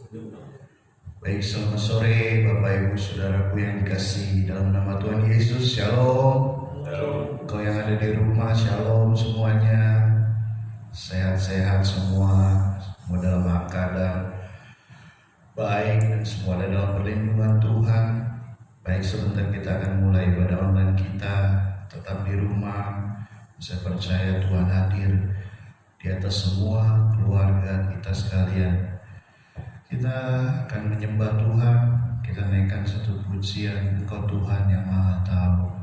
Baik, selamat sore Bapak Ibu Saudaraku yang dikasihi dalam nama Tuhan Yesus. Shalom. Kau yang ada di rumah, shalom semuanya. Sehat-sehat semua dalam keadaan baik dan semua ada dalam perlindungan Tuhan. Baik, sebentar kita akan mulai ibadah online kita. Tetap di rumah. Saya percaya Tuhan hadir di atas semua keluarga kita sekalian. Kita akan menyembah Tuhan. Kita naikkan satu pujian, Engkau Tuhan yang Maha Tahu.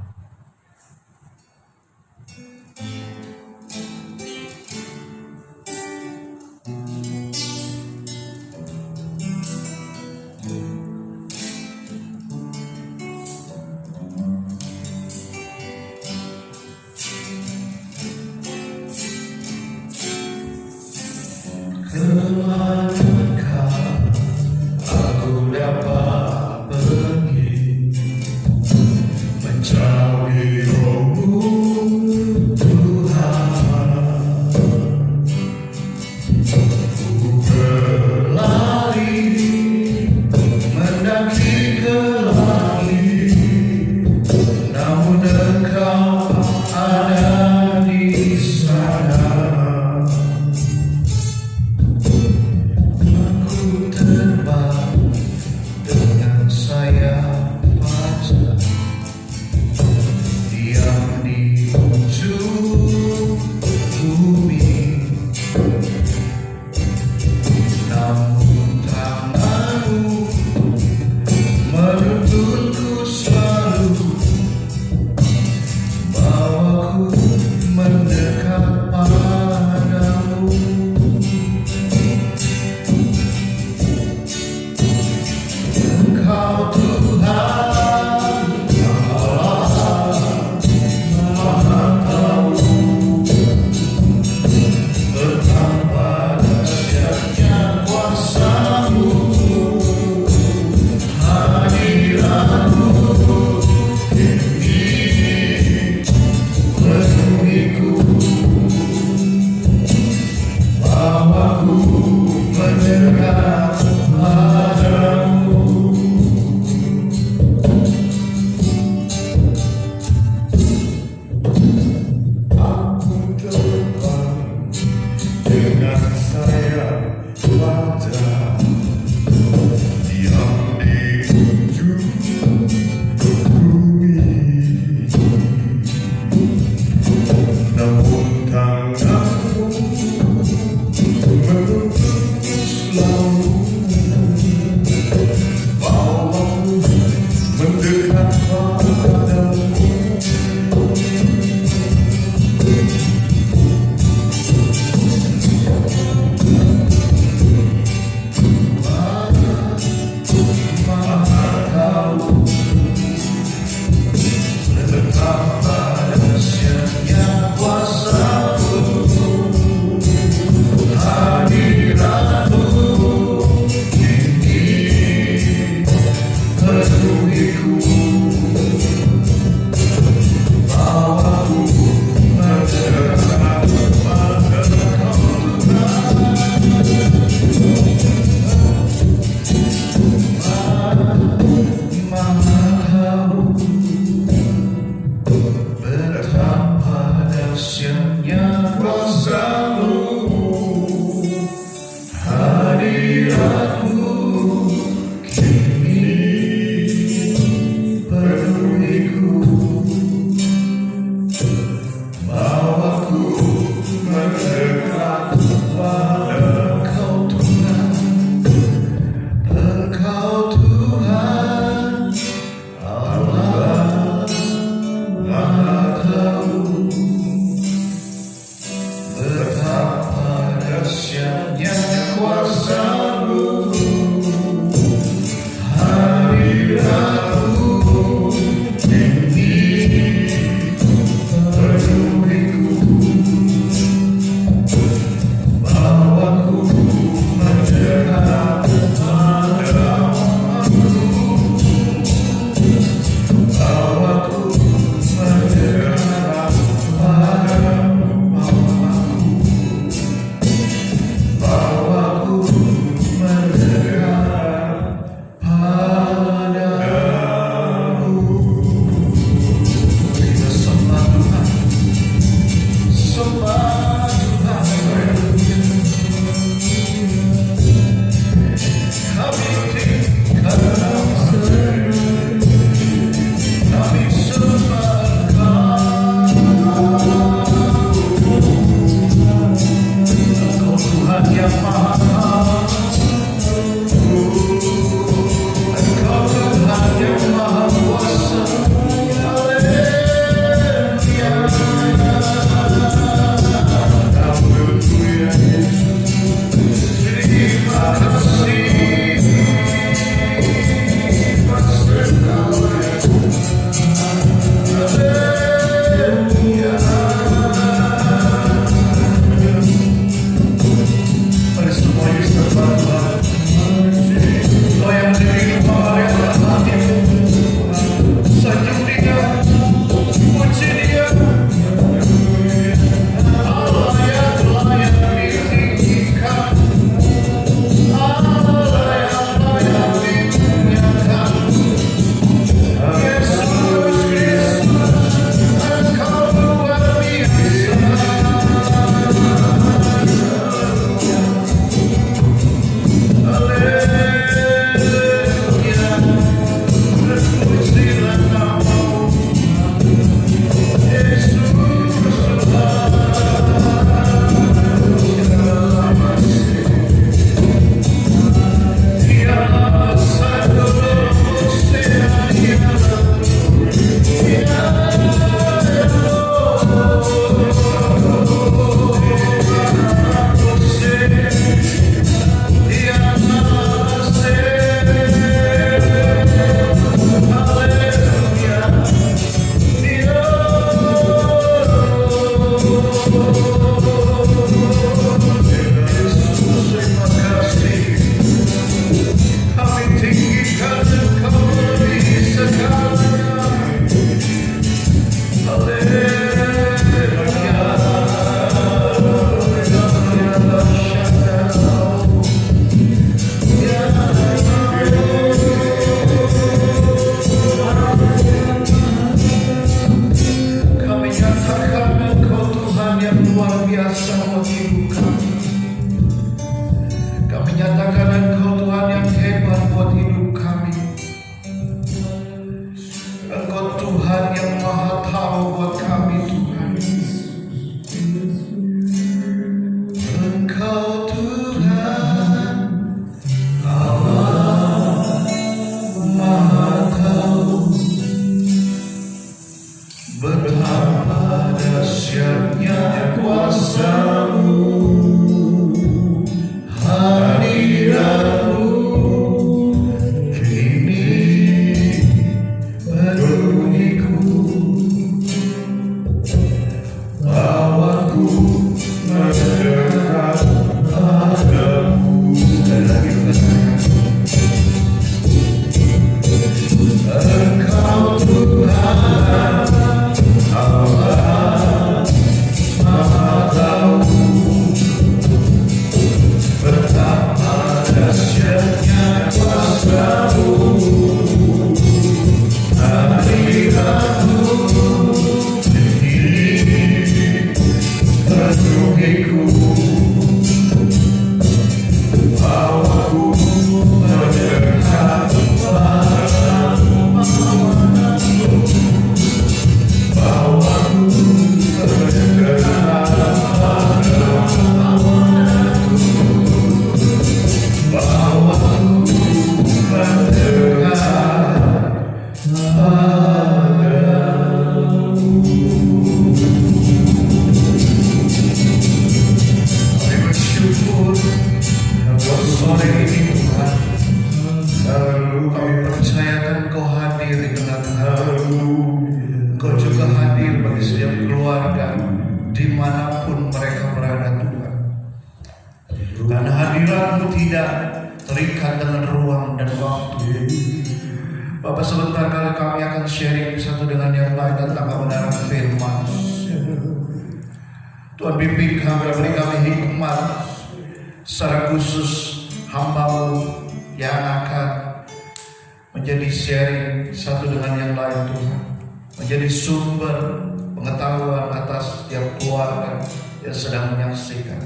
dimanapun mereka berada Tuhan. Karena hadirat-Mu tidak terikat dengan ruang dan waktu. Bapak, sebentar kami akan sharing satu dengan yang lain tentang kebenaran firman. Tuhan bimbing kami, beri kami hikmat secara khusus hamba-Mu yang akan menjadi sharing satu dengan yang lain Tuhan, menjadi sumber pengetahuan atas setiap keluarga yang sedang menyaksikan.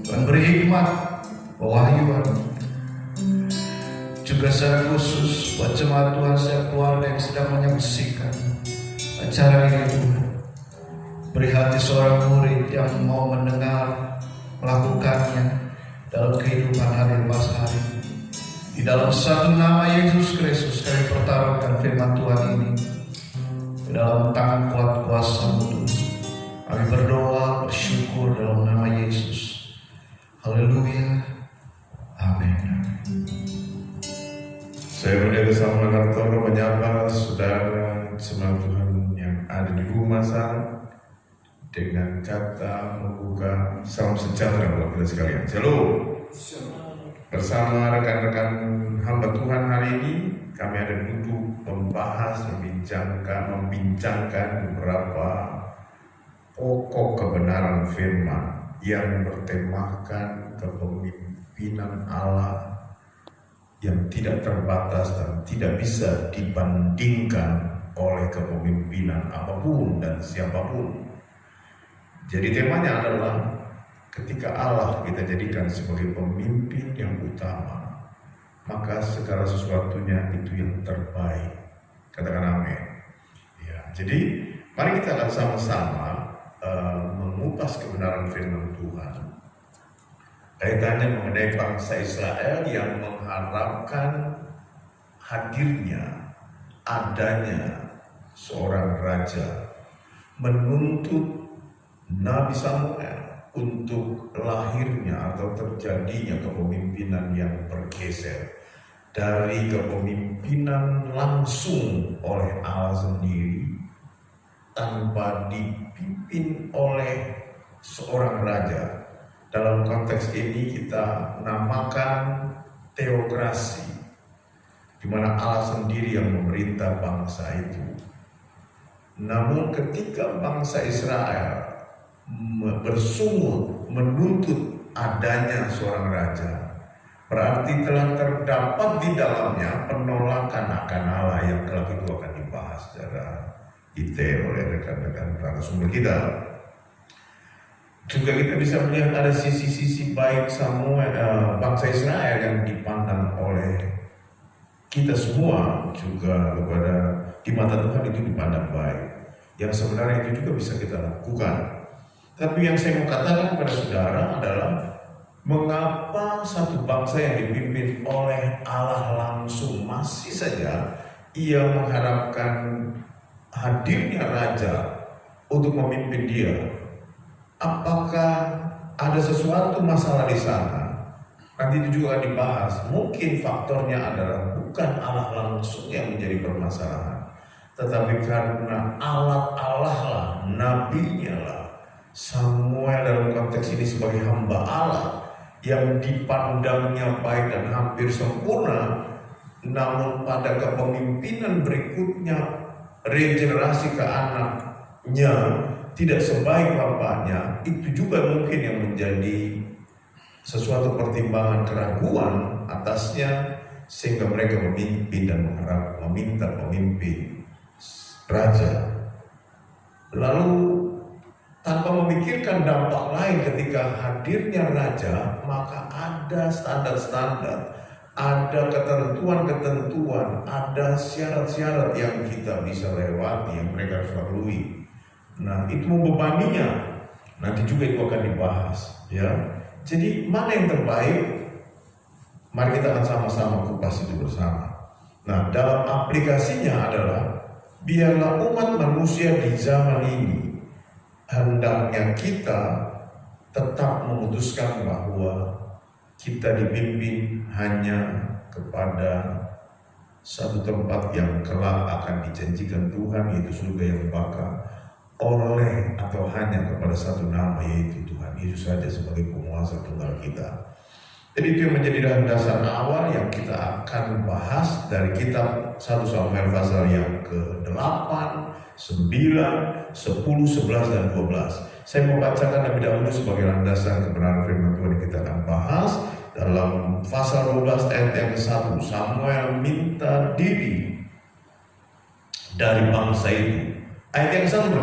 Tuhan beri hikmat, pewahyuan, juga secara khusus buat jemaat Tuhan setiap keluarga yang sedang menyaksikan acara ini Tuhan. Beri hati seorang murid yang mau mendengar, melakukannya dalam kehidupan hari lepas hari. Di dalam satu nama Yesus Kristus kami pertaruhkan firman Tuhan ini ke dalam tangan kuat kuasa-Mu Tuhan. Kami berdoa, bersyukur dalam nama Yesus. Haleluya. Amin. Saya Pendeta Samuel Hartono menyapa saudara jemaat Tuhan yang ada di rumah sana dengan kata membuka salam sejahtera buat kita sekalian. Shalom. Bersama rekan-rekan hamba Tuhan hari ini kami ada untuk membahas, membincangkan beberapa pokok kebenaran firman yang bertemakan kepemimpinan Allah yang tidak terbatas dan tidak bisa dibandingkan oleh kepemimpinan apapun dan siapapun. Jadi temanya adalah ketika Allah kita jadikan sebagai pemimpin yang utama, maka segala sesuatunya itu yang terbaik. Katakan amin. Ya, jadi mari kita akan sama-sama mengupas kebenaran firman Tuhan. Kaitannya mengenai bangsa Israel yang mengharapkan hadirnya, adanya seorang raja, menuntut Nabi Samuel untuk lahirnya atau terjadinya kepemimpinan yang bergeser dari kepemimpinan langsung oleh Allah sendiri tanpa dipimpin oleh seorang raja. Dalam konteks ini kita namakan teokrasi, di mana Allah sendiri yang memerintah bangsa itu. Namun ketika bangsa Israel bersungguh menuntut adanya seorang raja, berarti telah terdapat di dalamnya penolakan akan Allah yang kelak itu akan dibahas secara detail oleh rekan-rekan narasumber kita. Juga kita bisa melihat ada sisi-sisi baik bangsa Israel yang dipandang oleh kita semua juga kepada di mata Tuhan itu dipandang baik, yang sebenarnya itu juga bisa kita lakukan. Tapi yang saya mau katakan kepada saudara adalah mengapa satu bangsa yang dipimpin oleh Allah langsung masih saja ia mengharapkan hadirnya raja untuk memimpin dia? Apakah ada sesuatu masalah di sana? Nanti itu juga dibahas. Mungkin faktornya adalah bukan Allah langsung yang menjadi permasalahan, tetapi karena Allah lah, nabinya lah, Samuel dalam konteks ini sebagai hamba Allah yang dipandangnya baik dan hampir sempurna, namun pada kepemimpinan berikutnya regenerasi ke anaknya tidak sebaik bapaknya. Itu juga mungkin yang menjadi sesuatu pertimbangan keraguan atasnya, sehingga mereka memimpin dan meminta pemimpin raja. Lalu tanpa memikirkan dampak lain ketika hadirnya raja, maka ada standar-standar, ada ketentuan-ketentuan, ada syarat-syarat yang kita bisa lewati, yang mereka harus lalui. Nah, itu membebaninya. Nanti juga itu akan dibahas, ya. Jadi mana yang terbaik? Mari kita akan sama-sama kupas itu bersama. Nah, dalam aplikasinya adalah biarlah umat manusia di zaman ini, hendaknya kita tetap memutuskan bahwa kita dipimpin hanya kepada satu tempat yang kelak akan dijanjikan Tuhan, yaitu surga yang bakal, oleh atau hanya kepada satu nama, yaitu Tuhan Yesus saja sebagai penguasa tunggal kita. Jadi itu yang menjadi dasar awal yang kita akan bahas dari kitab 1 Samuel pasal yang ke-8, 9, 10, 11, dan 12. Saya mau bacakan lebih dahulu sebagai landasan kebenaran firman Tuhan yang kita akan bahas. Dalam pasal 12 ayat yang ke-1, Samuel minta diri dari bangsa itu. Ayat yang ke-1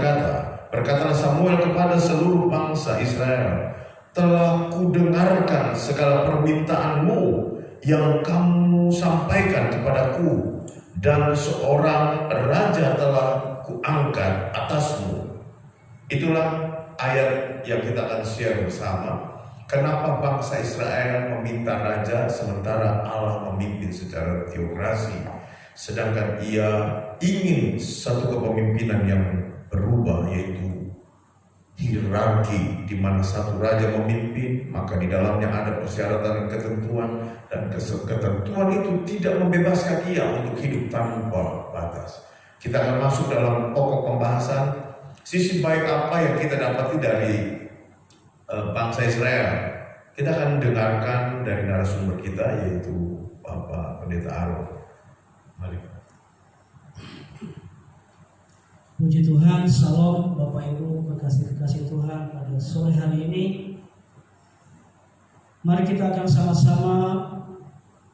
berkatalah Samuel kepada seluruh bangsa Israel, telah kudengarkan segala permintaanmu yang kamu sampaikan kepadaku, dan seorang raja telah kuangkat atasmu. Itulah ayat yang kita akan share bersama. Kenapa bangsa Israel meminta raja sementara Allah memimpin secara teokrasi, sedangkan ia ingin satu kepemimpinan yang berubah, yaitu hierarki, di mana satu raja memimpin, maka di dalamnya ada persyaratan dan ketentuan, dan ketentuan itu tidak membebaskan ia untuk hidup tanpa batas. Kita akan masuk dalam pokok pembahasan sisi baik apa yang kita dapati dari bangsa Israel. Kita akan dengarkan dari narasumber kita, yaitu Bapak Pendeta Aron. Mari. Puji Tuhan, Salam Bapak Ibu, kekasih-kekasih Tuhan pada sore hari ini. Mari kita akan sama-sama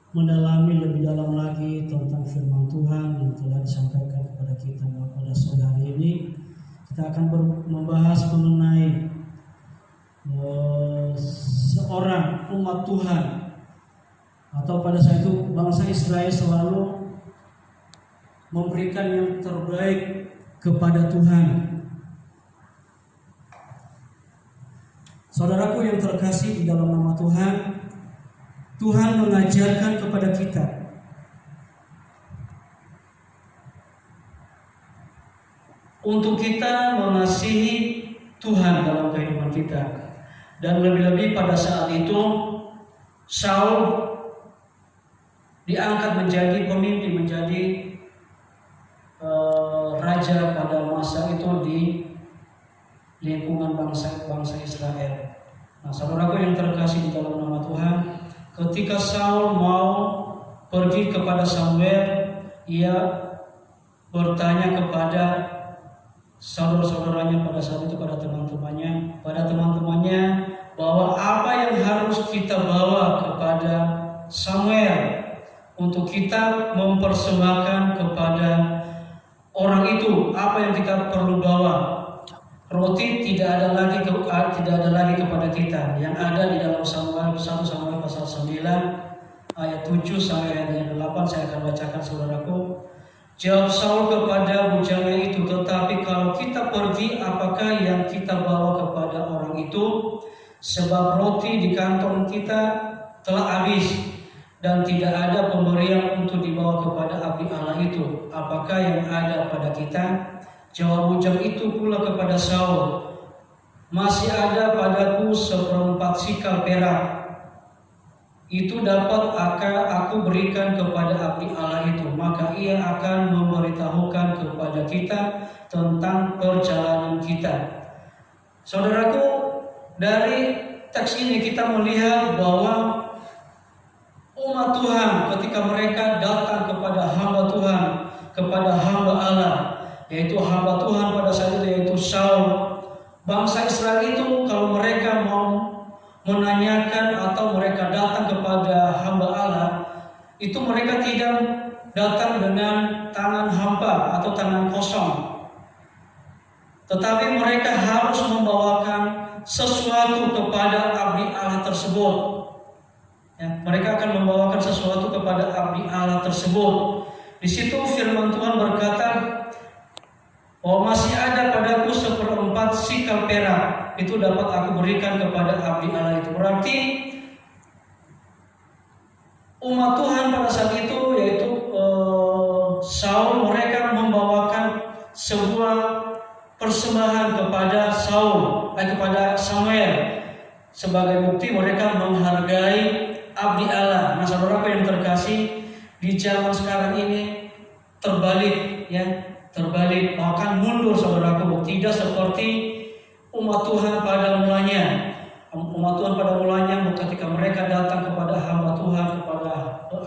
mendalami lebih dalam lagi tentang firman Tuhan yang telah disampaikan kepada kita pada sore hari ini. Kita akan membahas mengenai seorang umat Tuhan, atau pada saat itu bangsa Israel selalu memberikan yang terbaik kepada Tuhan. Saudaraku yang terkasih di dalam nama Tuhan, Tuhan mengajarkan kepada kita untuk kita mengasihi Tuhan dalam kehidupan kita. Dan lebih-lebih pada saat itu Saul diangkat menjadi pemimpin, menjadi raja pada masa itu di lingkungan bangsa Israel. Nah, saudaraku yang terkasih di dalam nama Tuhan, ketika Saul mau pergi kepada Samuel, ia bertanya kepada saudara-saudaranya pada saat itu, pada teman-temannya bahwa apa yang harus kita bawa kepada Samuel untuk kita mempersembahkan kepada orang itu, apa yang kita perlu bawa. Roti tidak ada lagi kepada kita. Yang ada di dalam 1 Samuel pasal 9 ayat 7 sampai ayat 8 saya akan bacakan saudaraku. Jawab Saul kepada bujangnya itu, tetapi kalau kita pergi, apakah yang kita bawa kepada orang itu? Sebab roti di kantong kita telah habis dan tidak ada pemberian untuk dibawa kepada abdi Allah itu. Apakah yang ada pada kita? Jawab bujang itu pula kepada Saul, masih ada padaku 1/4 sikal perak. Itu dapat aku berikan kepada abdi Allah itu, maka ia akan memberitahukan kepada kita tentang perjalanan kita. Saudaraku, dari teks ini kita melihat bahwa umat Tuhan ketika mereka datang kepada hamba Tuhan, kepada hamba Allah, yaitu hamba Tuhan pada saat itu, yaitu Saul. Bangsa Israel itu kalau mereka mau menanyakan atau mereka datang kepada hamba Allah, itu mereka tidak datang dengan tangan hampa atau tangan kosong, tetapi mereka harus membawakan sesuatu kepada abdi Allah tersebut. Ya, mereka akan membawakan sesuatu kepada abdi Allah tersebut. Di situ firman Tuhan berkata, oh, masih ada padaku 1/4 sikal perak, itu dapat aku berikan kepada abdi Allah itu. Berarti umat Tuhan pada saat itu, yaitu Saul, mereka membawakan sebuah persembahan kepada kepada Samuel, sebagai bukti mereka menghargai abdi Allah. Nah, saudaraku yang terkasih, di zaman sekarang ini terbalik, ya. Terbalik, bahkan mundur saudaraku, tidak seperti umat Tuhan pada mulanya. Umat Tuhan pada mulanya ketika mereka datang kepada hamba Tuhan, kepada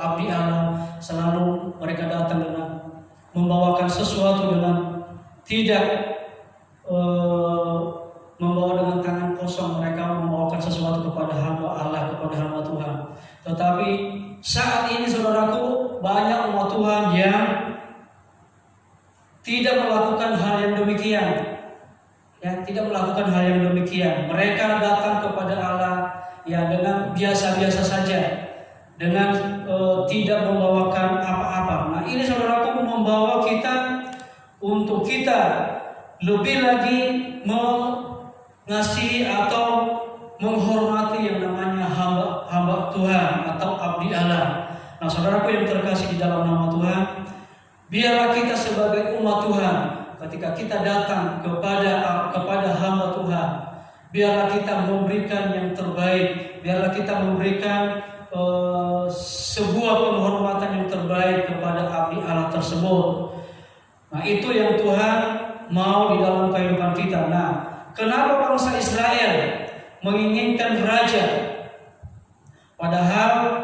abdi Allah, selalu mereka datang dengan membawakan sesuatu, dengan tidak membawa dengan tangan kosong. Mereka membawakan sesuatu kepada hamba Allah, kepada hamba Tuhan. Tetapi saat ini saudaraku, banyak umat Tuhan yang tidak melakukan hal yang demikian, ya, tidak melakukan hal yang demikian. Mereka datang kepada Allah, ya, dengan biasa-biasa saja, dengan tidak membawakan apa-apa. Nah, ini saudaraku membawa kita untuk kita lebih lagi mengasihi atau menghormati yang namanya hamba Tuhan atau abdi Allah. Nah, saudaraku yang terkasih di dalam nama Tuhan, biarlah kita sebagai umat Tuhan, ketika kita datang kepada hamba Tuhan, biarlah kita memberikan yang terbaik, biarlah kita memberikan sebuah penghormatan yang terbaik kepada abdi Allah tersebut. Nah, itu yang Tuhan mau di dalam kehidupan kita. Nah, kenapa bangsa Israel menginginkan raja, padahal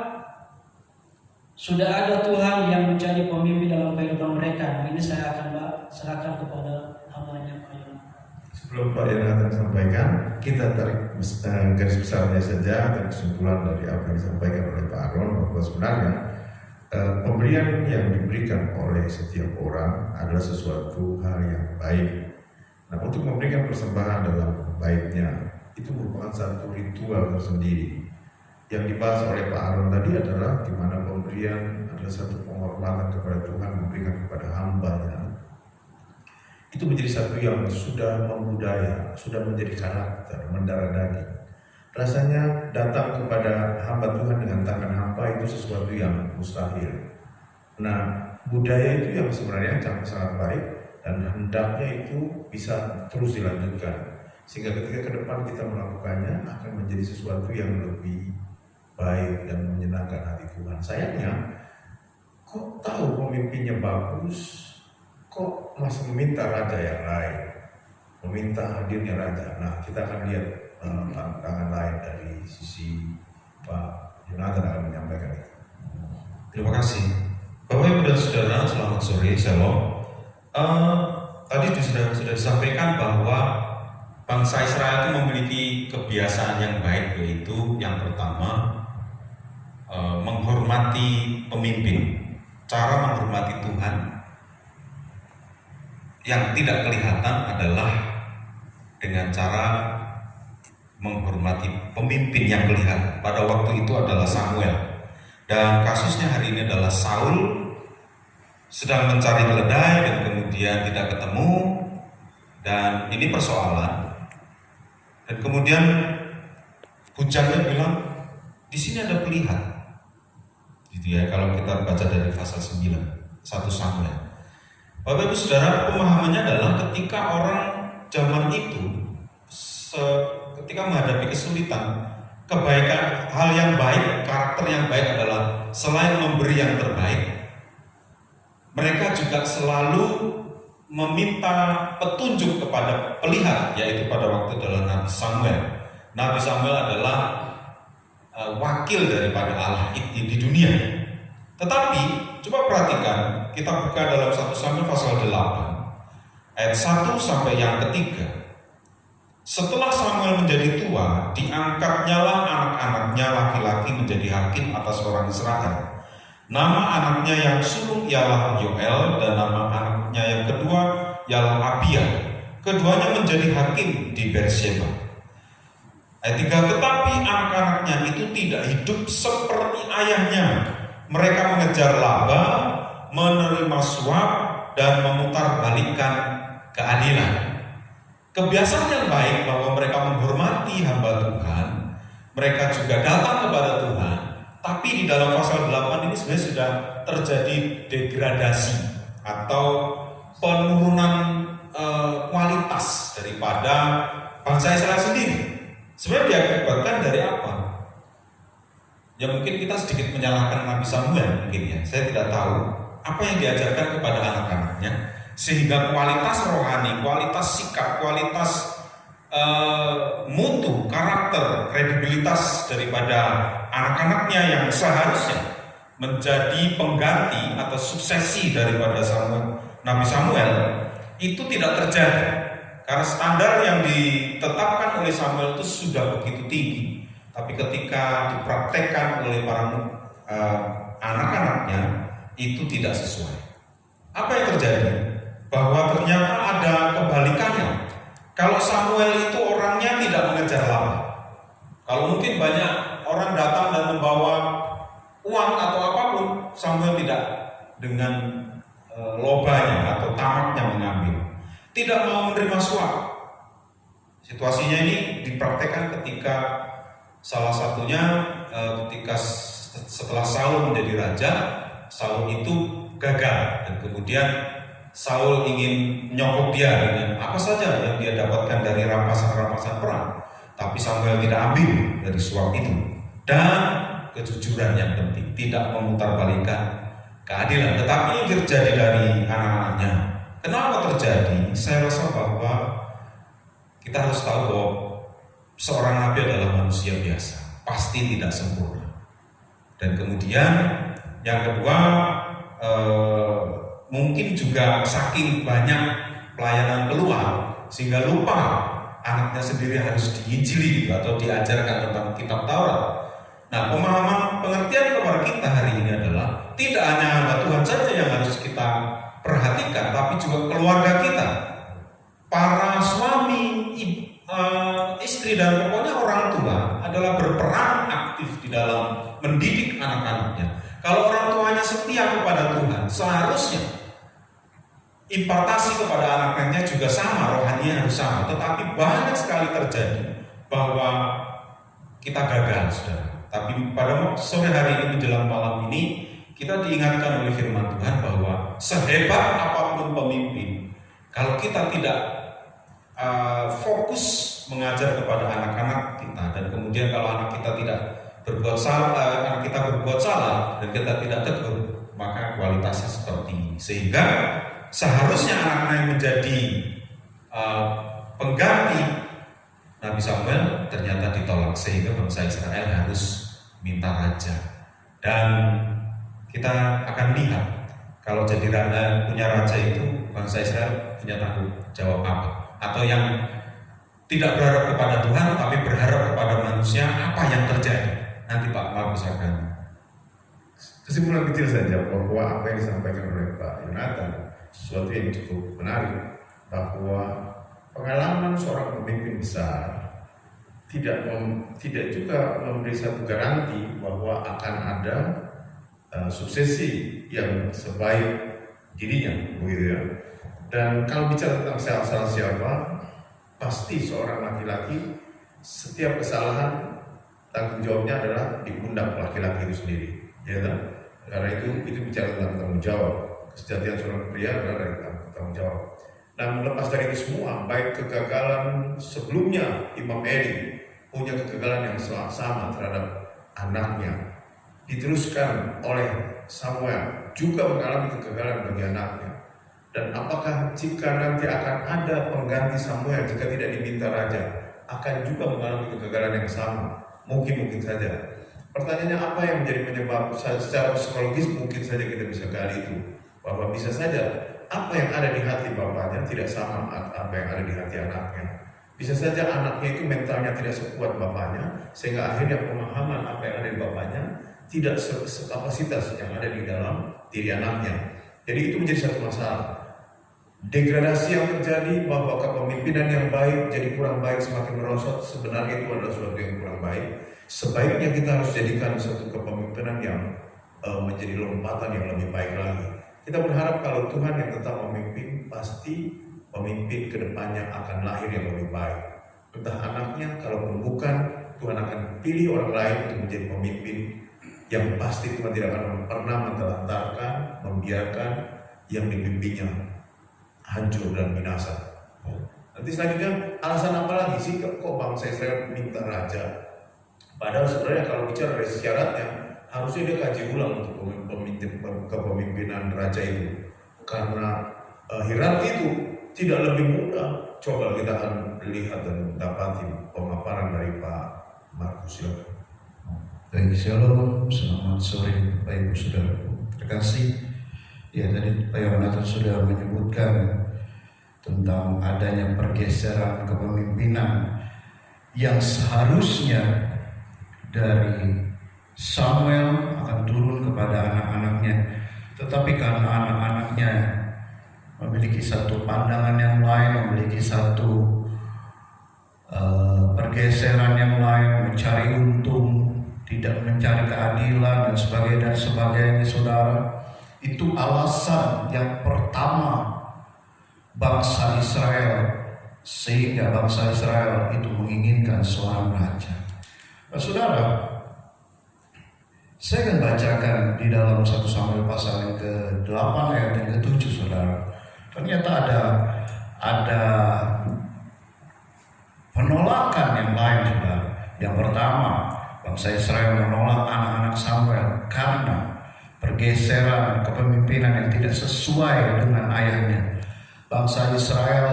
sudah ada Tuhan yang menjadi pemimpin dalam kehidupan mereka? Nah, ini saya akan serahkan kepada hamba-Nya Pak Yonan. Sebelum Pak Yonan sampaikan, kita tarik garis besarnya saja dan kesimpulan dari apa yang disampaikan oleh Pak Aron, bahwa sebenarnya pemberian yang diberikan oleh setiap orang adalah sesuatu hal yang baik. Nah, untuk memberikan persembahan dalam baiknya itu merupakan satu ritual tersendiri. Yang dibahas oleh Pak Aron tadi adalah di mana pemberian adalah satu penghormatan kepada Tuhan, memberikan kepada hamba-Nya. Itu menjadi satu yang sudah membudaya, sudah menjadi karakter, mendarah daging. Rasanya datang kepada hamba Tuhan dengan tangan hampa itu sesuatu yang mustahil. Nah, budaya itu yang sebenarnya sangat baik dan hendaknya itu bisa terus dilanjutkan, sehingga ketika ke depan kita melakukannya akan menjadi sesuatu yang lebih baik dan menyenangkan hati Tuhan. Sayangnya, kok tahu pemimpinnya bagus, kok masih meminta raja yang lain? meminta hadirnya Raja. Nah, kita akan lihat pandangan lain dari sisi Pak Yonatan akan menyampaikan itu. Terima kasih. Bapak Ibu dan Saudara, selamat sore, Shalom. Tadi sudah disampaikan bahwa bangsa Israel itu memiliki kebiasaan yang baik, yaitu yang pertama menghormati pemimpin. Cara menghormati Tuhan yang tidak kelihatan adalah dengan cara menghormati pemimpin yang kelihatan. Pada waktu itu adalah Samuel. Dan kasusnya hari ini adalah Saul sedang mencari keledai dan kemudian tidak ketemu, dan ini persoalan. Dan kemudian bujangnya bilang, di sini ada pelihat. Gitu ya, kalau kita baca dari pasal 9, 1 Samuel. Bapak Ibu Saudara, pemahamannya adalah ketika orang zaman itu ketika menghadapi kesulitan, kebaikan, hal yang baik, karakter yang baik adalah selain memberi yang terbaik, mereka juga selalu meminta petunjuk kepada pelihat, yaitu pada waktu adalah Nabi Samuel. Nabi Samuel adalah wakil daripada Allah di dunia. Tetapi coba perhatikan, kita buka dalam 1 Samuel pasal 8 ayat 1 sampai yang ketiga. Setelah Samuel menjadi tua, diangkatnyalah anak-anaknya laki-laki menjadi hakim atas orang Israel. Nama anaknya yang sulung ialah Yoel, dan nama anaknya yang kedua ialah Abia. Keduanya menjadi hakim di Beersheba. Ayat 3, tetapi anak-anaknya itu tidak hidup seperti ayahnya. Mereka mengejar laba, menerima suap, dan memutarbalikkan keadilan. Kebiasaan yang baik bahwa mereka menghormati hamba Tuhan, mereka juga datang kepada Tuhan, tapi di dalam pasal 8 ini sebenarnya sudah terjadi degradasi atau penurunan kualitas daripada bangsa Israel sendiri. Sebenarnya diakibatkan dari apa? Ya mungkin kita sedikit menyalahkan Nabi Samuel mungkin ya, saya tidak tahu apa yang diajarkan kepada anak-anaknya sehingga kualitas rohani, kualitas sikap, kualitas mutu, karakter, kredibilitas daripada anak-anaknya yang seharusnya menjadi pengganti atau suksesi daripada Nabi Samuel itu tidak terjadi karena standar yang ditetapkan oleh Samuel itu sudah begitu tinggi. Tapi ketika dipraktekkan oleh para anak-anaknya itu tidak sesuai. Apa yang terjadi? Bahwa ternyata ada kebalikannya. Kalau Samuel itu orangnya tidak mengejar laba. Kalau mungkin banyak orang datang dan membawa uang atau apapun, Samuel tidak dengan lobanya atau tamaknya mengambil. Tidak mau menerima suap. Situasinya ini dipraktekkan ketika salah satunya ketika setelah Saul menjadi raja, Saul itu gagal dan kemudian Saul ingin menyogok dia dengan apa saja yang dia dapatkan dari rampasan-rampasan perang. Tapi Samuel tidak ambil dari suap itu. Dan kejujuran yang penting, tidak memutarbalikkan keadilan. Tetapi yang terjadi dari anak-anaknya. Kenapa terjadi? Saya rasa bahwa kita harus tahu bahwa seorang nabi adalah manusia biasa, pasti tidak sempurna. Dan kemudian yang kedua, mungkin juga saking banyak pelayanan keluar sehingga lupa anaknya sendiri harus diinjili gitu, atau diajarkan tentang kitab Taurat. Nah, pemahaman pengertian kepada kita hari ini adalah tidak hanya hamba Tuhan saja yang harus kita perhatikan, tapi juga keluarga kita, para suami, istri, dan pokoknya orang tua adalah berperan aktif di dalam mendidik anak-anaknya. Kalau orang tuanya setia kepada Tuhan, seharusnya impartasi kepada anak-anaknya juga sama, rohaninya harus sama. Tetapi banyak sekali terjadi bahwa kita gagal, saudara. Tapi pada sore hari ini menjelang malam ini, kita diingatkan oleh firman Tuhan bahwa sehebat apapun pemimpin, kalau kita tidak fokus mengajar kepada anak-anak kita, dan kemudian kalau anak kita tidak berbuat salah, anak kita berbuat salah dan kita tidak tegur, maka kualitasnya seperti ini. Sehingga seharusnya anak-anak yang menjadi pengganti Nabi Samuel ternyata ditolak, sehingga bangsa Israel harus minta raja. Dan kita akan lihat kalau jadi punya raja itu, bangsa Israel punya tanggung jawab apa? Atau yang tidak berharap kepada Tuhan tapi berharap kepada manusia, apa yang terjadi? Nanti Pak Markus akan. Kesimpulan kecil saja bahwa apa yang disampaikan oleh Pak Yonatan sesuatu yang cukup menarik, bahwa pengalaman seorang pemimpin besar tidak juga memberi satu garansi bahwa akan ada suksesi yang sebaik dirinya, begitu ya. Dan kalau bicara tentang salah siapa, pasti seorang laki-laki setiap kesalahan tanggung jawabnya adalah di pundak laki-laki itu sendiri, ya kan? Karena itu bicara tentang tanggung jawab. Kesejatian seorang pria adalah dari tanggung jawab. Nah, melepas dari itu semua, baik kegagalan sebelumnya, Imam Eli punya kegagalan yang sama terhadap anaknya, diteruskan oleh Samuel juga mengalami kegagalan bagi anaknya. Dan apakah jika nanti akan ada pengganti Samuel, jika tidak diminta raja, akan juga mengalami kegagalan yang sama? Mungkin saja. Pertanyaannya, apa yang menjadi penyebab? Secara psikologis mungkin saja kita bisa gali itu, bahwa bisa saja apa yang ada di hati bapaknya tidak sama apa yang ada di hati anaknya. Bisa saja anaknya itu mentalnya tidak sekuat bapaknya, sehingga akhirnya pemahaman apa yang ada di bapaknya tidak sekapasitas yang ada di dalam diri anaknya. Jadi itu menjadi satu masalah. Degradasi yang terjadi, bahwa kepemimpinan yang baik jadi kurang baik, semakin merosot, sebenarnya itu adalah sesuatu yang kurang baik. Sebaiknya kita harus jadikan satu kepemimpinan yang menjadi lompatan yang lebih baik lagi. Kita berharap kalau Tuhan yang tetap memimpin, pasti pemimpin kedepannya akan lahir yang lebih baik. Entah anaknya, kalaupun bukan, Tuhan akan pilih orang lain untuk menjadi pemimpin yang pasti Tuhan tidak akan pernah mentelantarkan, membiarkan yang dipimpinnya hancur dan binasa. Nanti selanjutnya, alasan apa lagi sih kok bangsa Israel minta raja? Padahal sebenarnya kalau bicara dari syaratnya, harusnya dia kaji ulang untuk kepemimpinan raja itu. Karena hierarki itu tidak lebih mudah. Coba kita akan lihat dan dapati pemaparan dari Pak Markus. Baik, shalom, selamat sore Bapak Ibu Saudara terkasih. Ya, tadi Pak Yonatan sudah menyebutkan tentang adanya pergeseran kepemimpinan yang seharusnya dari Samuel akan turun kepada anak-anaknya, tetapi karena anak-anaknya memiliki satu pandangan yang lain, memiliki satu pergeseran yang lain, mencari untung, tidak mencari keadilan dan sebagainya, saudara. Itu alasan yang pertama bangsa Israel, sehingga bangsa Israel itu menginginkan seorang raja. Nah, saudara, saya akan bacakan di dalam 1 Samuel pasal yang ke-8 ayat yang ke-7, saudara. Ternyata ada penolakan yang lain, saudara. Yang pertama, bangsa Israel menolak anak-anak Samuel karena pergeseran kepemimpinan yang tidak sesuai dengan ayahnya. Bangsa Israel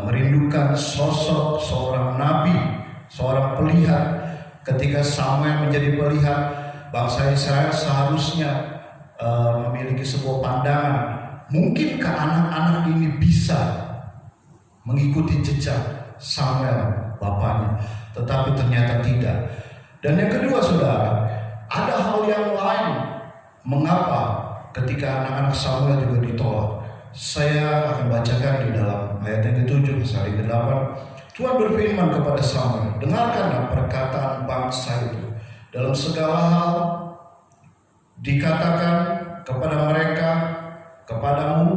merindukan sosok seorang nabi, seorang pelihat. Ketika Samuel menjadi pelihat, bangsa Israel seharusnya memiliki sebuah pandangan, mungkinkah anak-anak ini bisa mengikuti jejak Samuel bapaknya? Tetapi ternyata tidak. Dan yang kedua, saudara, ada hal yang lain. Mengapa ketika anak-anak Samuel juga ditolak? Saya akan bacakan di dalam ayat yang ke-7 pasal yang ke-8. Tuhan berfirman kepada Samuel, dengarkanlah perkataan bangsa itu. Dalam segala hal dikatakan kepada mereka, kepadamu,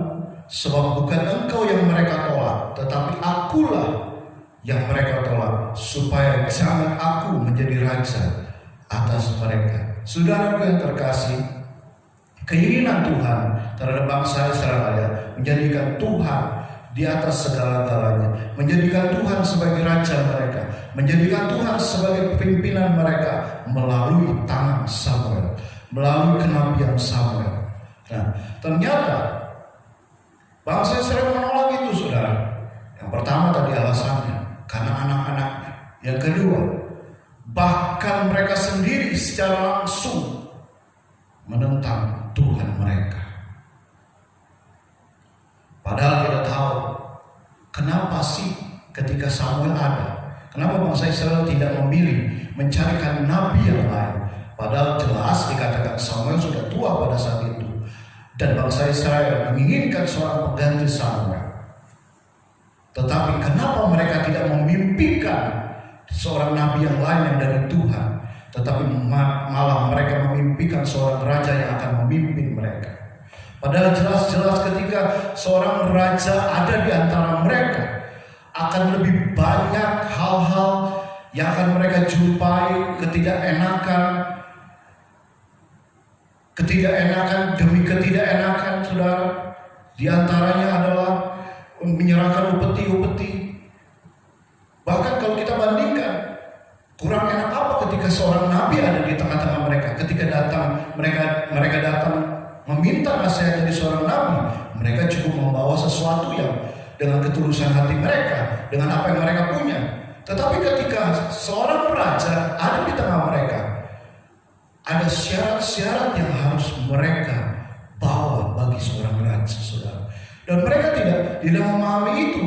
sebab bukan engkau yang mereka tolak, tetapi akulah yang mereka tolak, supaya jangan aku menjadi raja atas mereka. Saudaraku yang terkasih, keinginan Tuhan terhadap bangsa Israel menjadikan Tuhan di atas segala-galanya, menjadikan Tuhan sebagai raja mereka, menjadikan Tuhan sebagai pimpinan mereka melalui tangan Samuel, melalui kenabian Samuel. Nah, ternyata bangsa Israel menolak itu, saudara. Yang pertama tadi alasannya, karena anak-anaknya. Yang kedua, bahkan mereka sendiri secara langsung menentang Tuhan mereka. Padahal kita tahu, kenapa sih ketika Samuel ada, kenapa bangsa Israel tidak memilih mencarikan nabi yang lain? Padahal jelas dikatakan Samuel sudah tua pada saat itu, dan bangsa Israel menginginkan seorang pengganti Samuel. Tetapi kenapa mereka tidak memimpikan seorang nabi yang lain yang dari Tuhan, tetapi malah mereka memimpikan seorang raja yang akan memimpin mereka? Padahal jelas-jelas ketika seorang raja ada di antara mereka, akan lebih banyak hal-hal yang akan mereka jumpai, ketidakenakan demi ketidakenakan, saudara. Di antaranya adalah menyerahkan upeti-upeti. Bahkan kalau kita bandingkan, kurang enak apa ketika seorang nabi ada di tengah-tengah mereka. Ketika mereka datang meminta nasihat dari seorang nabi, mereka cukup membawa sesuatu yang dengan ketulusan hati mereka, dengan apa yang mereka punya. Tetapi ketika seorang raja ada di tengah mereka, ada syarat-syarat yang harus mereka bawa bagi seorang raja, saudara. Dan mereka tidak memahami itu.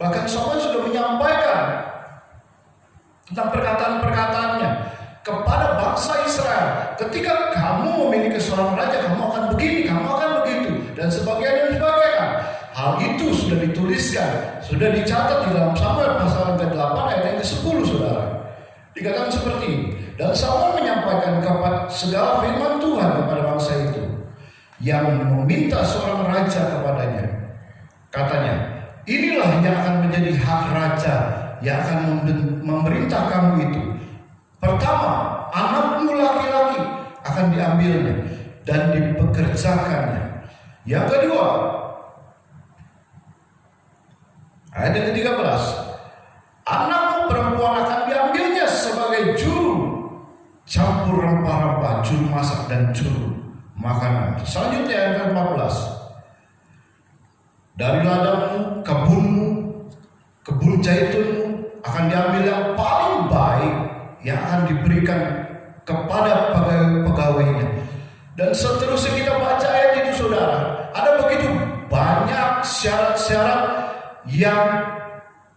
Bahkan Samuel sudah menyampaikan tentang perkataan-perkataannya kepada bangsa Israel. Ketika kamu memiliki seorang raja, kamu akan begini, kamu akan begitu, dan sebagainya. Hal itu sudah dituliskan, sudah dicatat di dalam Samuel pasal ke-8 ayat yang ke-10, saudara. Dikatakan seperti ini. Dan Samuel menyampaikan kepada segala firman Tuhan kepada bangsa itu yang meminta seorang raja kepadanya. Katanya, inilah yang akan menjadi hak raja yang akan memerintah kamu itu. Pertama, anakmu laki-laki akan diambilnya dan dipekerjakannya. Yang kedua, ayat yang ke-13, anakmu perempuan akan diambilnya sebagai juru campur rempah-rempah, juru masak dan juru makanan. Selanjutnya ayat ke-14, dari ladangmu, kebunmu, kebun jaitunmu akan diambil yang paling baik yang akan diberikan kepada pegawainya. Dan seterusnya kita baca ayat itu, saudara. Ada begitu banyak syarat-syarat yang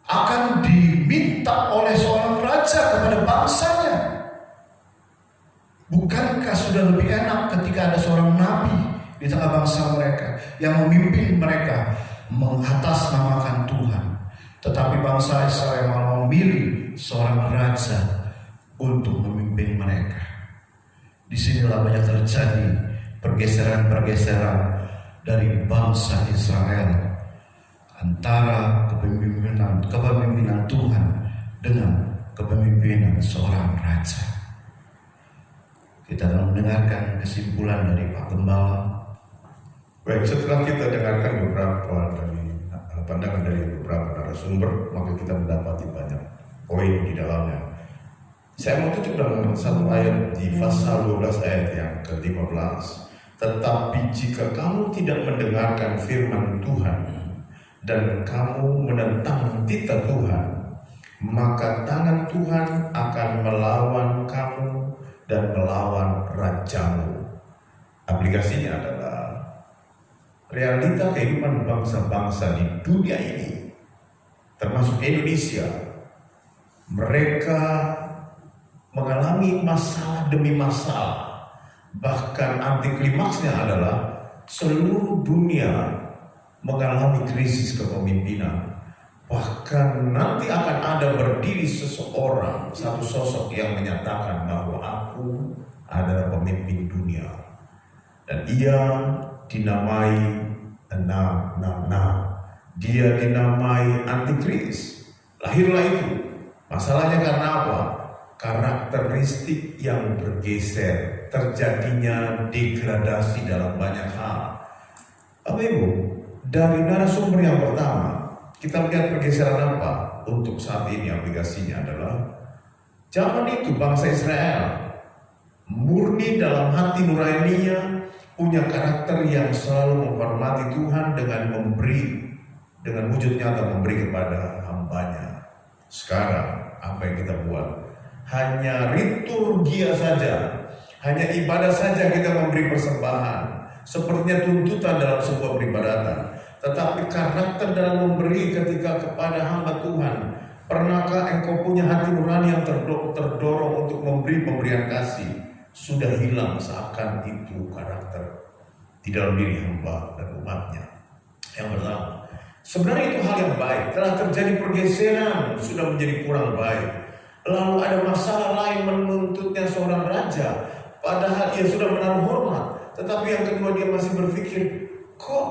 akan diminta oleh seorang raja kepada bangsanya. Bukankah sudah lebih enak ketika ada seorang nabi di tengah bangsa mereka yang memimpin mereka mengatasnamakan Tuhan? Tetapi bangsa Israel malah memilih seorang raja untuk memimpin mereka. Disinilah banyak terjadi pergeseran-pergeseran dari bangsa Israel antara kepemimpinan Tuhan dengan kepemimpinan seorang raja. Kita akan mendengarkan kesimpulan dari Pak Gembala. Baik, setelah kita dengarkan beberapa dari pandangan dari beberapa narasumber, maka kita mendapati banyak poin di dalamnya. Saya mau tutup dengan satu ayat di pasal 12 ayat yang ke-15. Tetapi jika kamu tidak mendengarkan firman Tuhan dan kamu menentang titah Tuhan, maka tangan Tuhan akan melawan kamu dan melawan rajamu. Aplikasinya adalah realita kehidupan bangsa-bangsa di dunia ini, termasuk Indonesia. Mereka mengalami masalah demi masalah. Bahkan anti klimaksnya adalah seluruh dunia mengalami krisis kepemimpinan. Bahkan nanti akan ada berdiri seseorang, satu sosok yang menyatakan bahwa aku adalah pemimpin dunia. Dan ia dinamai 666. Dia dinamai antikris. Lahirlah itu. Masalahnya karena apa? Karakteristik yang bergeser, terjadinya degradasi dalam banyak hal. Bapak Ibu, dari narasumber yang pertama, kita lihat pergeseran apa untuk saat ini. Aplikasinya adalah zaman itu bangsa Israel murni dalam hati nuraninya, punya karakter yang selalu menghormati Tuhan dengan memberi dengan wujud nyata memberi kepada hambanya. Sekarang apa yang kita buat? Hanya liturgia saja, hanya ibadah saja kita memberi persembahan, sepertinya tuntutan dalam sebuah peribadatan. Tetapi karakter dalam memberi ketika kepada hamba Tuhan, pernahkah engkau punya hati nurani yang terdorong untuk memberi pemberian kasih? Sudah hilang seakan itu karakter di dalam diri hamba dan umatnya. Yang pertama, sebenarnya itu hal yang baik. Telah terjadi pergeseran, sudah menjadi kurang baik. Lalu ada masalah lain menuntutnya seorang raja, padahal ia sudah menaruh hormat. Tetapi yang kedua, dia masih berpikir, kok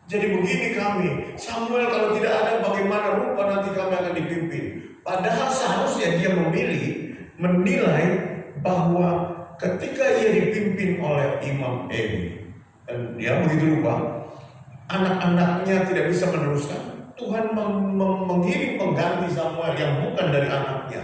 jadi begini kami? Samuel kalau tidak ada, bagaimana rupa nanti kami akan dipimpin? Padahal seharusnya dia menilai bahwa ketika ia dipimpin oleh Imam Eli, dan dia begitu rupa, anak-anaknya tidak bisa meneruskan. Tuhan mengirim pengganti Samuel yang bukan dari anaknya.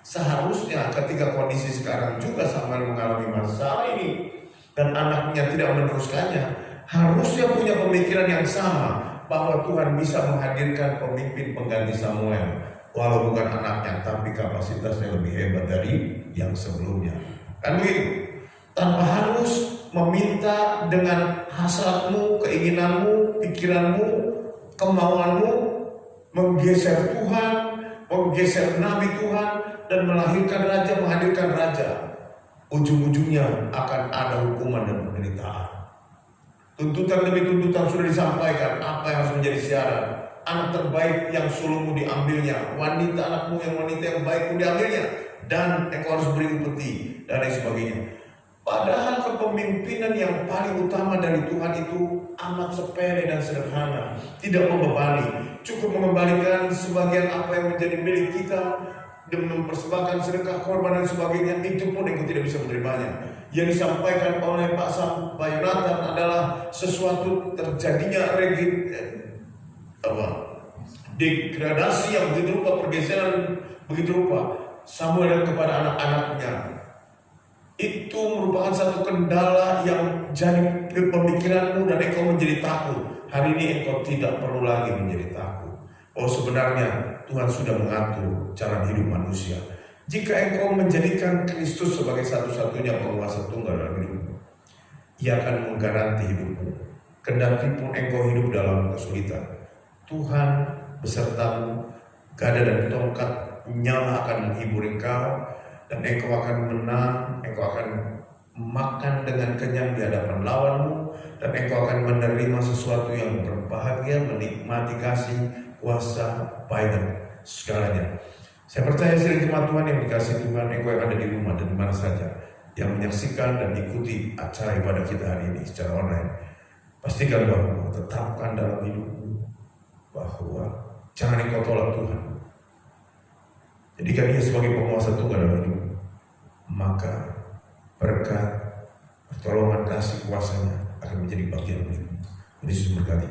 Seharusnya ketika kondisi sekarang juga Samuel mengalami masalah ini dan anaknya tidak meneruskannya, harusnya punya pemikiran yang sama bahwa Tuhan bisa menghadirkan pemimpin pengganti Samuel, walau bukan anaknya, tapi kapasitasnya lebih hebat dari yang sebelumnya. Kan begitu? Tanpa harus meminta dengan hasratmu, keinginanmu, pikiranmu, kemauanmu, menggeser Tuhan, menggeser Nabi Tuhan, dan melahirkan raja, menghadirkan raja. Ujung-ujungnya akan ada hukuman dan penderitaan. Tuntutan demi tuntutan sudah disampaikan, apa yang harus menjadi syarat. Anak terbaik yang sulungmu diambilnya, wanita anakmu yang wanita yang baik pun diambilnya, dan engkau harus beri upeti, dan lain sebagainya. Padahal kepemimpinan yang paling utama dari Tuhan itu amat sepele dan sederhana, tidak membebani, cukup mengembalikan sebagian apa yang menjadi milik kita dan mempersembahkan sedekah, korban dan sebagainya. Itu pun engkau tidak bisa menerimanya. Yang disampaikan oleh Pak Yonatan adalah sesuatu terjadinya degradasi yang begitu rupa, pergeseran begitu rupa. Samuel kepada anak-anaknya itu merupakan satu kendala yang jadi pemikiranmu dan engkau menjadi takut. Hari ini engkau tidak perlu lagi menjadi takut. Oh, sebenarnya Tuhan sudah mengatur cara hidup manusia. Jika engkau menjadikan Kristus sebagai satu-satunya penguasa tunggal dalam hidupmu, Ia akan menggaranti hidupmu. Kendati pun engkau hidup dalam kesulitan, Tuhan besertamu, gada dan tongkat nyala akan menghibur engkau, dan engkau akan menang, engkau akan makan dengan kenyang di hadapan lawanmu, dan engkau akan menerima sesuatu yang berbahagia, menikmati kasih, kuasa, baik dan segalanya. Saya percaya sering jemaat Tuhan yang dikasih Tuhan, engkau yang ada di rumah dan di mana saja, yang menyaksikan dan ikuti acara ibadah kita hari ini secara online, pastikan bahwa tetapkan dalam hidupmu bahwa jangan engkau tolak Tuhan. Jadikan Dia sebagai penguasa tunggal dalam hidupmu, maka berkat, pertolongan, kasih, kuasanya akan menjadi bagian hidupmu. Yesus berkati.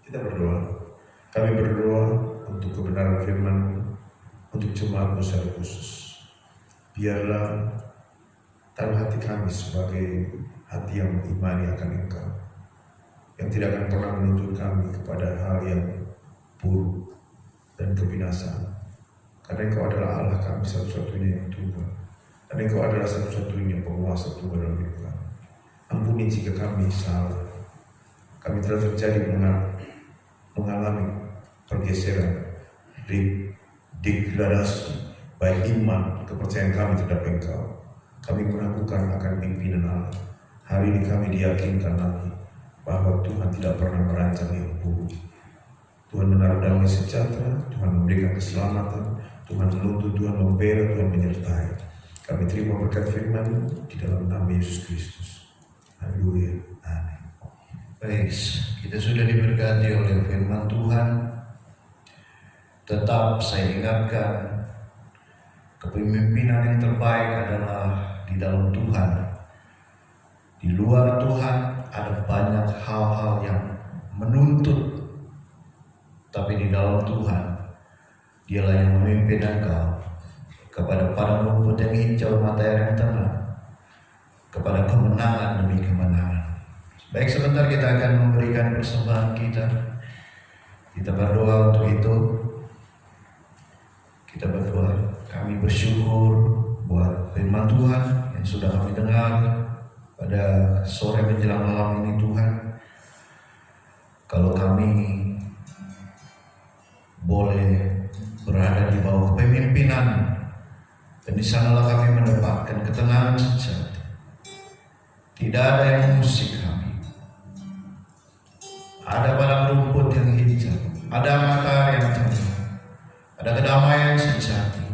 Kita berdoa. Kami berdoa untuk kebenaran firman, untuk jemaat-Mu secara khusus. Biarlah taruh hati kami sebagai hati yang mengimani akan Engkau, yang tidak akan pernah menuntut kami kepada hal yang buruk dan kebinasaan. Karena Engkau adalah Allah kami satu-satunya yang tunggal, dan Engkau adalah satu-satunya penguasa tunggal dalam hidup kami. Ampuni jika kami salah. Kami telah terjadi mengalami pergeseran, degradasi, baik iman, kepercayaan kami terhadap Engkau. Kami meragukan akan pimpinan Allah. Hari ini kami diyakinkan lagi bahwa Tuhan tidak pernah merancang yang buruk. Tuhan menaruh damai sejahtera, Tuhan memberikan keselamatan, Tuhan menuntut, Tuhan membela, Tuhan menyertai. Kami terima berkat firman di dalam nama Yesus Kristus. Haleluya. Amin. Baik, kita sudah diberkati oleh firman Tuhan. Tetap saya ingatkan, kepemimpinan yang terbaik adalah di dalam Tuhan. Di luar Tuhan ada banyak hal-hal yang menuntut, tapi di dalam Tuhan Dialah yang memimpin engkau kepada padang rumput yang hijau, mata air yang tenang. kepada kemenangan demi kemenangan. Baik, sebentar kita akan memberikan persembahan kita. Kita berdoa untuk itu. Kita berdoa, kami bersyukur buat firman Tuhan yang sudah kami dengar pada sore menjelang malam ini Tuhan. Kalau kami boleh berada di bawah kepemimpinan, dan di sanalah kami mendapatkan ketenangan sejati. Tidak ada yang mengusik kami. Ada padang rumput yang hijau, ada matahari yang terang, ada kedamaian sejati.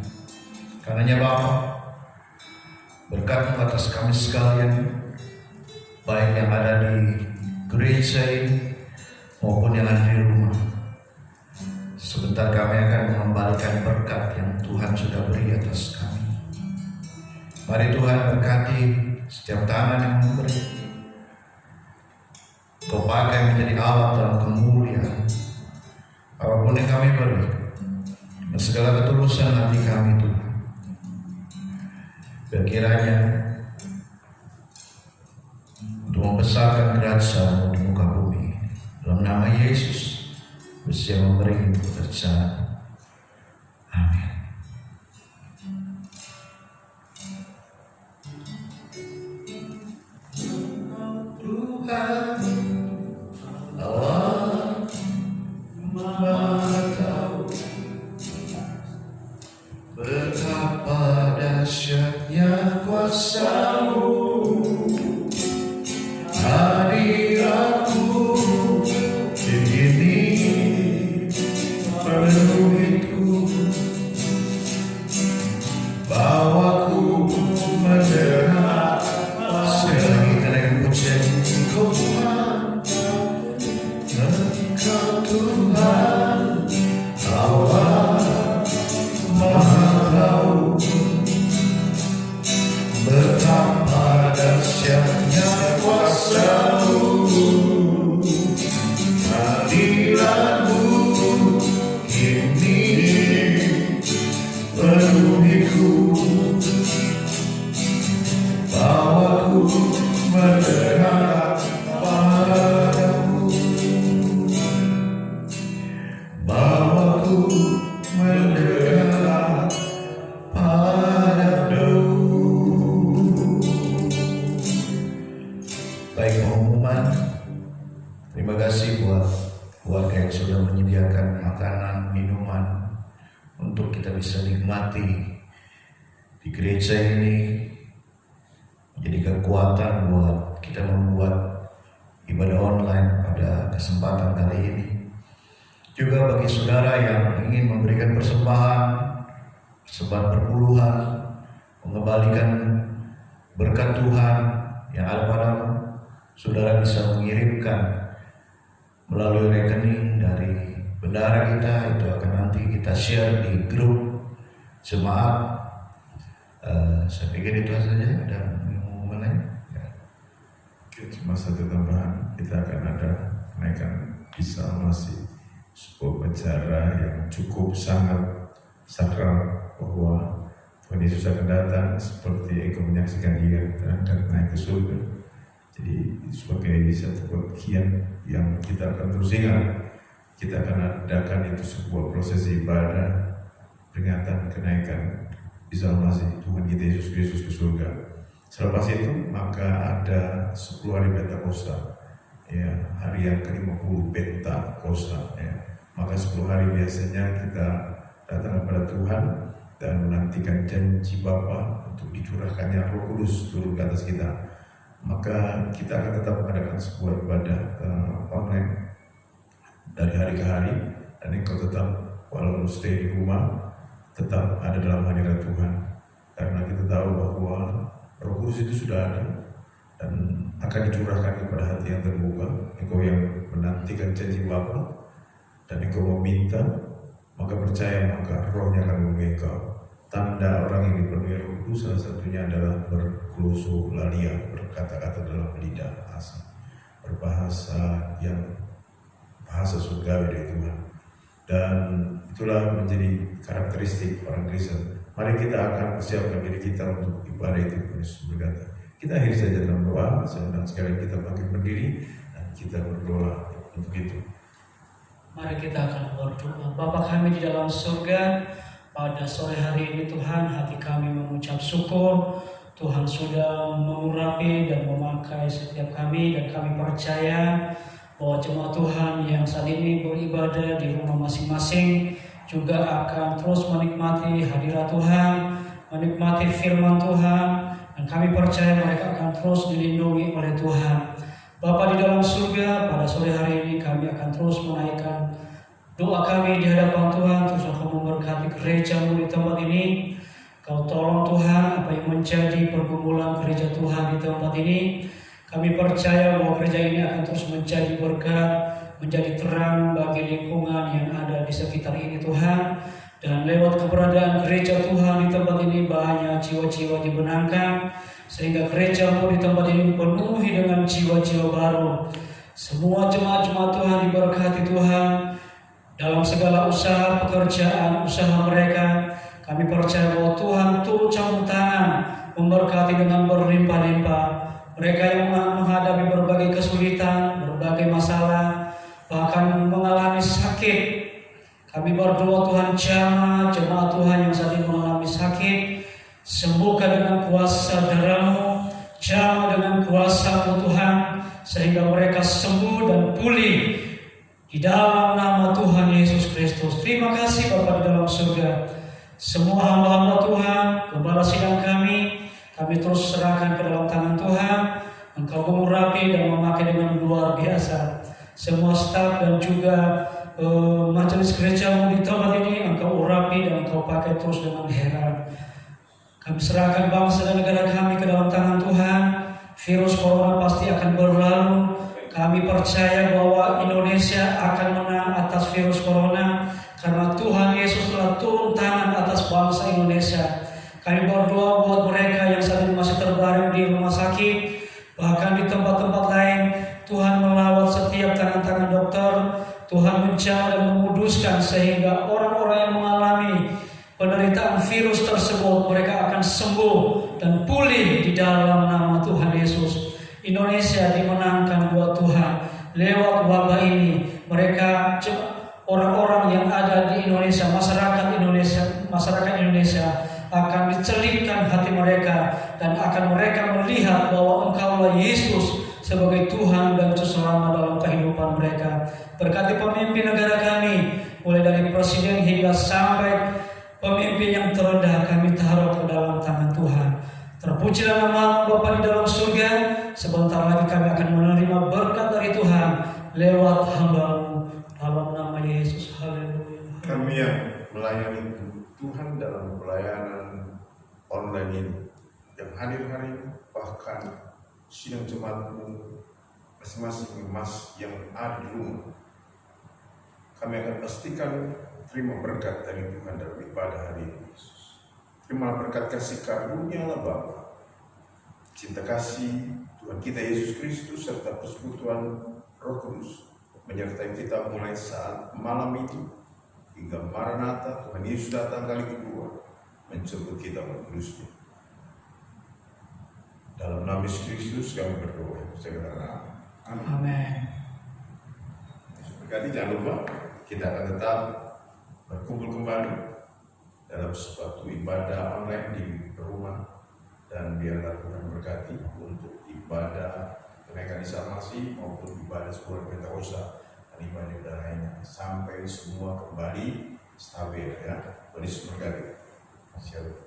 Karenanya Bapa, berkat atas kami sekalian, baik yang ada di gereja ini maupun yang ada di rumah. Sebentar kami akan mengembalikan berkat yang Tuhan sudah beri atas kami. Mari Tuhan berkati setiap tangan yang memberi. Kau pakai menjadi alat dalam kemuliaan. Apapun yang kami beri, dan segala ketulusan hati kami Tuhan, berkiranya untuk membesarkan kerajaan di muka bumi. Dalam nama Yesus, bersedia memberi pekerjaan. Amin. Tuhan Allah Maha Tahu betapa dahsyatnya kuasa-Mu, hadirat-Mu begini penuhiku, bawaku mendekat. Sekali lagi kita akan pujian Engkau Tuhan, Engkau Tuhan Allah Maha Tahu betapa dahsyatnya kuasa-Mu, hadirat-Mu kini penuhiku, bawaku mendekat padamu, bawaku mendekat padamu. Baik, pengumuman. Terima kasih buat keluarga yang sudah menyediakan makanan, minuman untuk kita bisa nikmati di gereja ini, menjadi kekuatan buat kita membuat ibadah online pada kesempatan kali ini. Juga bagi saudara yang ingin memberikan persembahan berpuluhan, mengembalikan berkat Tuhan yang ada padamu, saudara bisa mengirimkan melalui rekening dari bendahara kita. Itu akan nanti kita share di grup jemaat. Saya pikir itu saja. Ada pengumuman lain? Ya. Cuma satu tambahan, kita akan ada kenaikan bisa masih sebuah acara yang cukup sangat sakral, bahwa Tuhan Yesus akan datang seperti engkau menyaksikan Dia dan naik ke surga. Jadi sebagai satu bagian yang kita akan terus ingat, kita akan adakan itu sebuah prosesi ibadah peringatan kenaikan Isa Masih Tuhan kita Yesus Kristus ke surga. Selepas itu maka ada 10 hari Pentakosta, ya, hari yang ke-50 Pentakosta, ya. Maka 10 hari biasanya kita datang kepada Tuhan dan menantikan janji Bapa untuk dicurahkannya Roh Kudus turun ke atas kita. Maka kita akan tetap mengadakan sebuah ibadah online dari hari ke hari, dan engkau tetap walaupun stay di rumah tetap ada dalam hadirat Tuhan, karena kita tahu bahwa Roh Kudus itu sudah ada dan akan dicurahkan kepada hati yang terbuka. Engkau yang menantikan janji Bapa dan engkau meminta, maka percaya, maka Rohnya akan memenuhi engkau. Tanda orang yang dipenuhi Roh Kudus salah satunya adalah berglosolalia, berkata-kata dalam lidah asing, berbahasa yang bahasa surgawi dari Tuhan. Dan itulah menjadi karakteristik orang Kristen. Mari kita akan persiapkan diri kita untuk ibadah itu. Yesus berkata, Kita akhiri saja dalam doa. Saya undang sekalian kita bangkit berdiri dan kita berdoa untuk itu. Mari kita akan berdoa. Bapa kami di dalam surga, pada sore hari ini Tuhan, hati kami mengucap syukur. Tuhan sudah mengurapi dan memakai setiap kami, dan kami percaya bahwa jemaat Tuhan yang saat ini beribadah di rumah masing-masing juga akan terus menikmati hadirat Tuhan, menikmati firman Tuhan, dan kami percaya mereka akan terus dilindungi oleh Tuhan. Bapa di dalam surga, pada sore hari ini kami akan terus menaikkan doa kami di hadapan Tuhan. Terus Engkau memberkati gereja-Mu di tempat ini. Kau tolong Tuhan apa yang menjadi pergumulan gereja Tuhan di tempat ini. Kami percaya bahwa gereja ini akan terus menjadi berkat, menjadi terang bagi lingkungan yang ada di sekitar ini Tuhan. Dan lewat keberadaan gereja Tuhan di tempat ini banyak jiwa-jiwa dibenarkan, sehingga gereja-Mu di tempat ini dipenuhi dengan jiwa-jiwa baru. Semua jemaat-jemaat Tuhan diberkati Tuhan dalam segala usaha pekerjaan, usaha mereka. Kami percaya bahwa Tuhan turut campur tangan memberkati dengan berlimpah-limpah. Mereka yang menghadapi berbagai kesulitan, berbagai masalah, bahkan mengalami sakit, kami berdoa Tuhan, jemaat Tuhan yang saat ini mengalami sakit, sembuhkan dengan kuasa darah-Mu, jamah dengan kuasa-Mu Tuhan, sehingga mereka sembuh dan pulih di dalam nama Tuhan Yesus Kristus. Terima kasih Bapa di dalam surga. Semua hamba-hamba Tuhan, gembala sidang kami terus serahkan ke dalam tangan Tuhan. Engkau mengurapi dan memakai dengan luar biasa. Semua staf dan juga majelis gereja-Mu di tempat ini Engkau urapi dan Engkau pakai terus dengan heran. Kami serahkan bangsa dan negara kami ke dalam tangan Tuhan. Virus corona pasti akan berlalu. Kami percaya bahwa Indonesia akan menang atas virus corona, karena Tuhan Yesus telah turun tangan atas bangsa Indonesia. Kami berdoa buat mereka yang saat ini masih terbaring di rumah sakit, bahkan di tempat-tempat lain. Tuhan melawat setiap tangan-tangan dokter. Tuhan menjamah dan menguduskan sehingga orang-orang yang mengalami penderitaan virus tersebut mereka akan sembuh dan pulih di dalam nama Tuhan Yesus. Indonesia dimenangkan buat Tuhan lewat wabah ini. Mereka orang-orang yang ada di Indonesia, masyarakat Indonesia akan dicelipkan hati mereka dan akan mereka melihat bahwa Engkaulah Yesus sebagai Tuhan dan Juru Selamat dalam kehidupan mereka. Berkati pemimpin negara kami, mulai dari presiden hingga sampai pemimpin yang terendah, kami taruh ke dalam tangan Tuhan. Terpujilah nama Bapa di dalam surga. Sebentar lagi kami akan menerima berkat dari Tuhan lewat hamba-Mu dalam nama Yesus. Haleluya. Kami yang melayani Tuhan dalam pelayanan online ini, yang hadir hari ini, bahkan sidang jemaat-Mu masing-masing yang ada di rumah, kami akan pastikan terima berkat dari Tuhan dalam ibadah hari ini. Terima berkat kasih karunia-Nya Bapa, cinta kasih Tuhan kita Yesus Kristus serta persekutuan Roh Kudus menyertai kita mulai saat malam itu hingga Maranatha Tuhan Yesus datang kali kedua menjemput kita mengudusnya. Dalam nama Yesus Kristus kami berdoa. Saya katakan Amin. Berkati jangan lupa kita akan tetap berkumpul kembali dalam suatu ibadah online di rumah, dan biarlah Tuhan berkati untuk ibadah kenaikan Isa Masih maupun ibadah sebuah Pentakosta dan ibadah lainnya sampai semua kembali stabil ya. Tuhan Yesus berkati. Shalom.